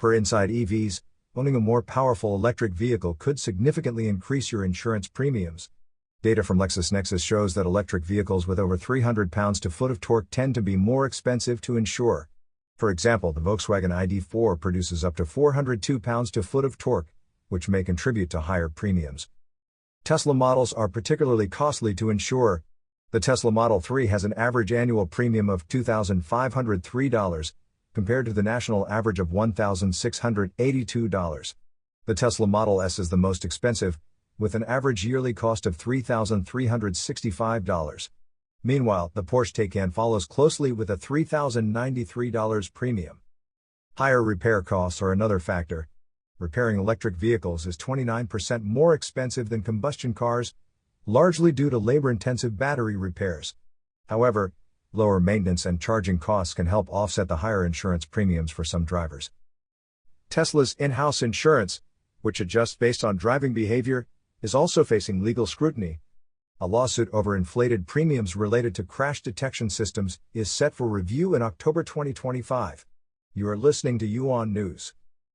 Per inside EVs, owning a more powerful electric vehicle could significantly increase your insurance premiums. Data from LexisNexis shows that electric vehicles with over 300 pounds-to-foot of torque tend to be more expensive to insure. For example, the Volkswagen ID.4 produces up to 402 pounds-to-foot of torque, which may contribute to higher premiums. Tesla models are particularly costly to insure. The Tesla Model 3 has an average annual premium of $2,503, compared to the national average of $1,682. The Tesla Model S is the most expensive, with an average yearly cost of $3,365. Meanwhile, the Porsche Taycan follows closely with a $3,093 premium. Higher repair costs are another factor. Repairing electric vehicles is 29% more expensive than combustion cars, largely due to labor-intensive battery repairs. However, lower maintenance and charging costs can help offset the higher insurance premiums for some drivers. Tesla's in-house insurance, which adjusts based on driving behavior, is also facing legal scrutiny. A lawsuit over inflated premiums related to crash detection systems is set for review in October 2025. You are listening to UON News.